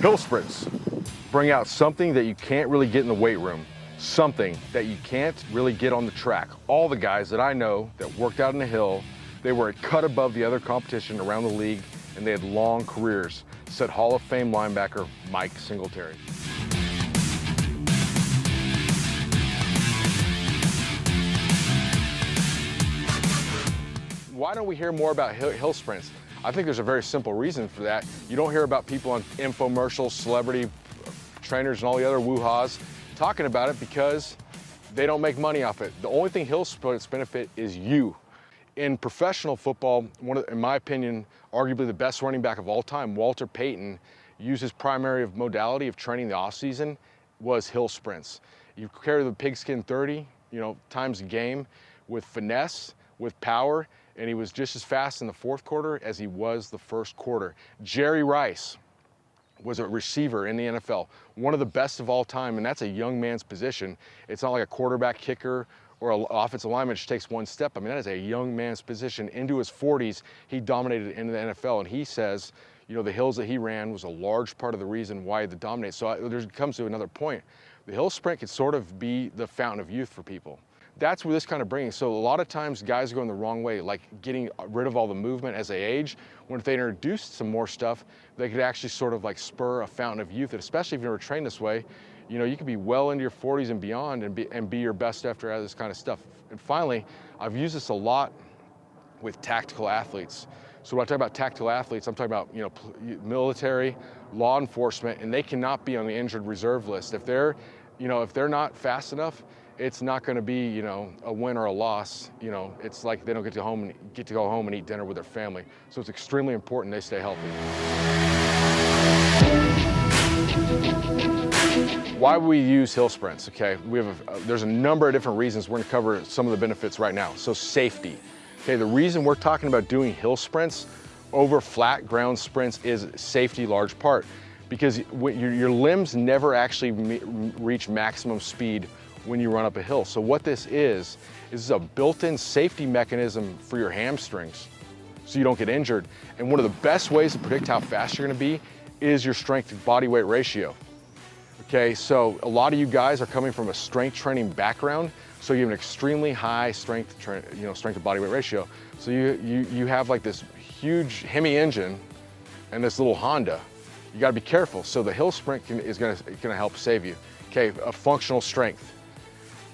Hill sprints bring out something that you can't really get in the weight room, something that you can't really get on the track. All the guys that I know that worked out in the hill, they were a cut above the other competition around the league, and they had long careers, said Hall of Fame linebacker Mike Singletary. Why don't we hear more about hill sprints? I think there's a very simple reason for that. You don't hear about people on infomercials, celebrity trainers, and all the other woo-haws talking about it because they don't make money off it. The only thing hill sprints benefit is you. In professional football, in my opinion, arguably the best running back of all time, Walter Payton, used his primary modality of training the offseason was hill sprints. You carry the pigskin 30, times a game with finesse, with power, and he was just as fast in the fourth quarter as he was the first quarter. Jerry Rice was a receiver in the NFL, one of the best of all time, and that's a young man's position. It's not like a quarterback, kicker, or an offensive lineman just takes one step. I mean, that is a young man's position. Into his 40s, he dominated into the NFL, and he says, the hills that he ran was a large part of the reason why he dominated. So there comes to another point. The hill sprint could sort of be the fountain of youth for people. That's where this kind of brings. So a lot of times guys are going the wrong way, like getting rid of all the movement as they age. When if they introduced some more stuff, they could actually sort of like spur a fountain of youth. And especially if you're never trained this way, you could be well into your 40s and beyond and be your best after this kind of stuff. And finally, I've used this a lot with tactical athletes. So when I talk about tactical athletes, I'm talking about military, law enforcement, and they cannot be on the injured reserve list. If they're not fast enough, it's not going to be, a win or a loss. It's like they don't get to go home and eat dinner with their family. So it's extremely important they stay healthy. Why we use hill sprints? Okay, there's a number of different reasons. We're going to cover some of the benefits right now. So safety. Okay, the reason we're talking about doing hill sprints over flat ground sprints is safety, large part, because your limbs never actually reach maximum speed when you run up a hill. So what this is a built-in safety mechanism for your hamstrings so you don't get injured. And one of the best ways to predict how fast you're gonna be is your strength to body weight ratio. Okay, so a lot of you guys are coming from a strength training background, so you have an extremely high strength to body weight ratio. So you have like this huge Hemi engine and this little Honda. You gotta be careful. So the hill sprint is gonna help save you. Okay, a functional strength.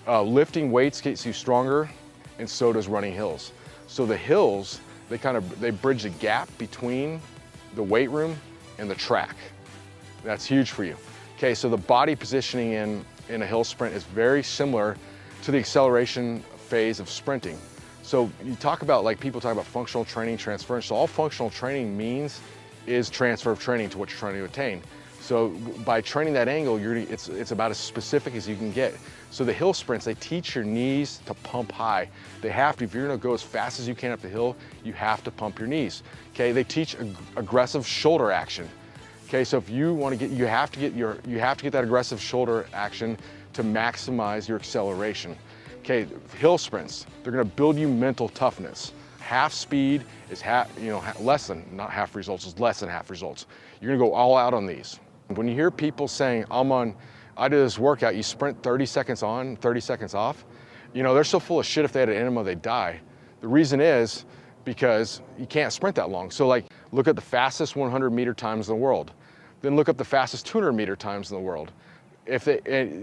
Lifting weights gets you stronger, and so does running hills. So the hills, they bridge the gap between the weight room and the track. That's huge for you. Okay, so the body positioning in a hill sprint is very similar to the acceleration phase of sprinting. So you talk about, people talk about functional training, transference. So all functional training means is transfer of training to what you're trying to attain. So by training that angle, it's about as specific as you can get. So the hill sprints, they teach your knees to pump high. They have to. If you're gonna go as fast as you can up the hill, you have to pump your knees. Okay, they teach aggressive shoulder action. Okay, so if you want to you have to get that aggressive shoulder action to maximize your acceleration. Okay, hill sprints, they're gonna build you mental toughness. Half speed is less than half results. You're gonna go all out on these. When you hear people saying, I do this workout, you sprint 30 seconds on, 30 seconds off, they're so full of shit. If they had an enema, they'd die. The reason is because you can't sprint that long. So look at the fastest 100-meter times in the world. Then look up the fastest 200-meter times in the world.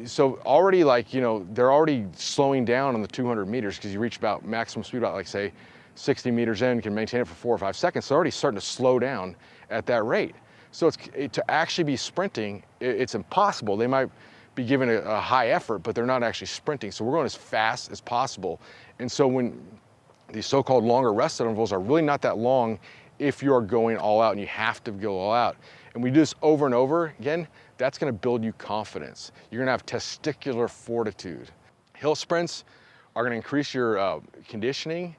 So already they're already slowing down on the 200 meters because you reach about maximum speed, about say 60 meters in, you can maintain it for 4 or 5 seconds. So already starting to slow down at that rate. So to actually be sprinting, it's impossible. They might be given a high effort, but they're not actually sprinting. So we're going as fast as possible. And so when these so-called longer rest intervals are really not that long if you're going all out and you have to go all out. And we do this over and over again, that's gonna build you confidence. You're gonna have testicular fortitude. Hill sprints are gonna increase your conditioning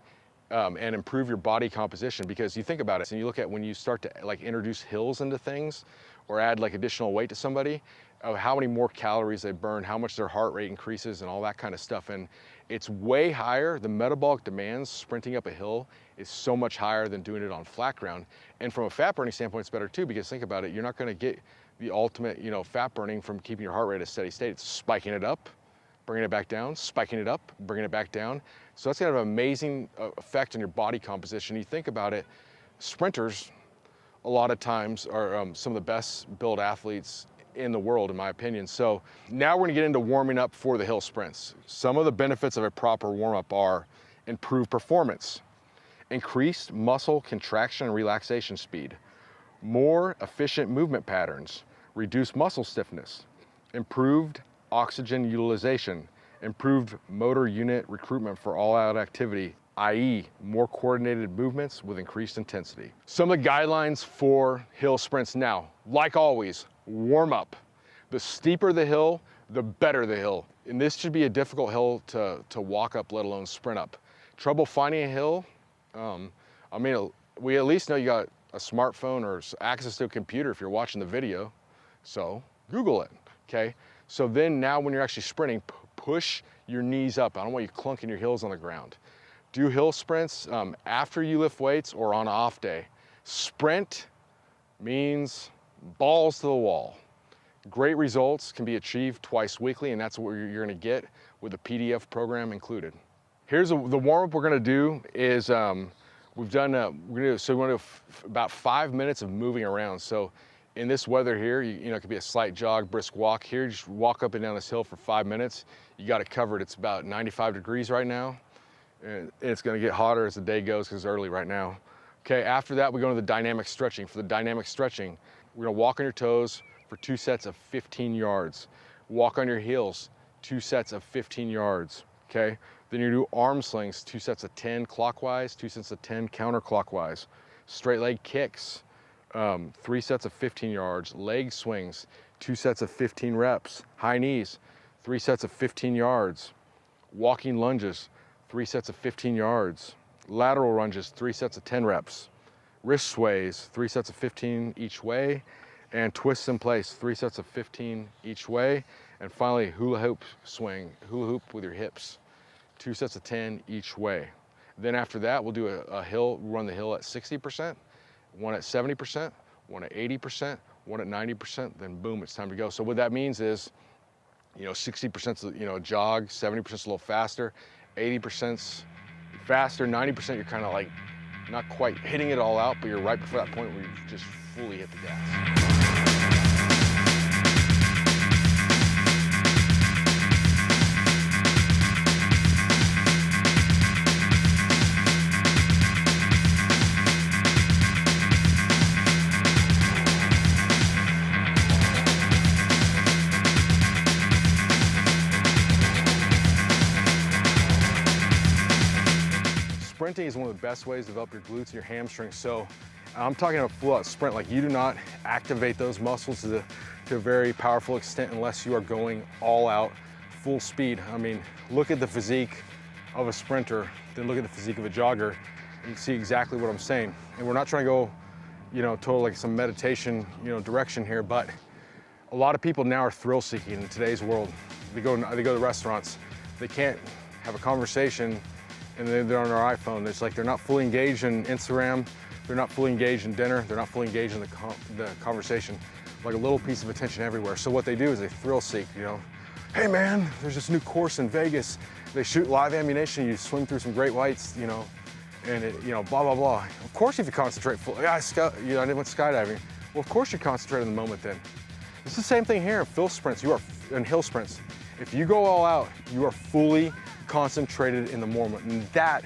and improve your body composition, because you think about it, and you look at when you start to introduce hills into things or add additional weight to somebody, how many more calories they burn, how much their heart rate increases and all that kind of stuff. And It's way higher. The metabolic demands sprinting up a hill is so much higher than doing it on flat ground. And from a fat burning standpoint, it's better too, because think about it, you're not gonna get the ultimate, fat burning from keeping your heart rate at a steady state. It's spiking it up, bringing it back down, spiking it up, bringing it back down. So that's gonna have an amazing effect on your body composition. You think about it, sprinters, a lot of times are some of the best built athletes in the world, in my opinion. So now we're gonna get into warming up for the hill sprints. Some of the benefits of a proper warm-up are improved performance, increased muscle contraction and relaxation speed, more efficient movement patterns, reduced muscle stiffness, improved oxygen utilization, improved motor unit recruitment for all-out activity, i.e. more coordinated movements with increased intensity. Some of the guidelines for hill sprints now, like always, warm up. The steeper the hill, the better the hill. And this should be a difficult hill to walk up, let alone sprint up. Trouble finding a hill? We at least know you got a smartphone or access to a computer if you're watching the video. So Google it, okay? So then now when you're actually sprinting, push your knees up. I don't want you clunking your heels on the ground. Do hill sprints after you lift weights or on an off day. Sprint means balls to the wall. Great results can be achieved twice weekly, and that's what you're gonna get with the PDF program included. Here's the warm-up we're gonna do is, we want to do about 5 minutes of moving around. So in this weather here, it could be a slight jog, brisk walk here. You just walk up and down this hill for 5 minutes. You got it covered. It's about 95 degrees right now. And it's gonna get hotter as the day goes because it's early right now. Okay, after that, we go into the dynamic stretching. For the dynamic stretching, we're gonna walk on your toes for 2 sets of 15 yards. Walk on your heels, 2 sets of 15 yards, okay? Then you do arm slings, 2 sets of 10 clockwise, 2 sets of 10 counterclockwise. Straight leg kicks, 3 sets of 15 yards. Leg swings, 2 sets of 15 reps. High knees, 3 sets of 15 yards. Walking lunges, 3 sets of 15 yards. Lateral lunges, 3 sets of 10 reps. Wrist sways, 3 sets of 15 each way. And twists in place, 3 sets of 15 each way. And finally, hula hoop swing, hula hoop with your hips, 2 sets of 10 each way. Then after that, we'll do a hill, run the hill at 60%, one at 70%, one at 80%, one at 90%, then boom, it's time to go. So what that means is, 60%'s a jog, 70%'s a little faster, 80%'s faster, 90% you're kind of like not quite hitting it all out, but you're right before that point where you've just fully hit the gas. Sprinting is one of the best ways to develop your glutes and your hamstrings. So I'm talking about full out sprint. Like, you do not activate those muscles to a very powerful extent unless you are going all out, full speed. I mean, look at the physique of a sprinter, then look at the physique of a jogger, and you see exactly what I'm saying. And we're not trying to go, total like some meditation, direction here, but a lot of people now are thrill seeking in today's world. They go to restaurants, they can't have a conversation and they're on their iPhone. It's like they're not fully engaged in Instagram, they're not fully engaged in dinner, they're not fully engaged in the conversation, like a little piece of attention everywhere. So what they do is they thrill seek, Hey man, there's this new course in Vegas. They shoot live ammunition, you swim through some great whites, and it, blah, blah, blah. Of course you have to concentrate fully. I went skydiving. Well, of course you concentrate in the moment then. It's the same thing here in hill sprints. In hill sprints. If you go all out, you are fully concentrated in the moment. And that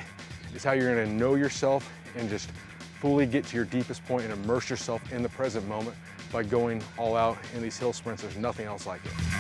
is how you're gonna know yourself and just fully get to your deepest point and immerse yourself in the present moment by going all out in these hill sprints. There's nothing else like it.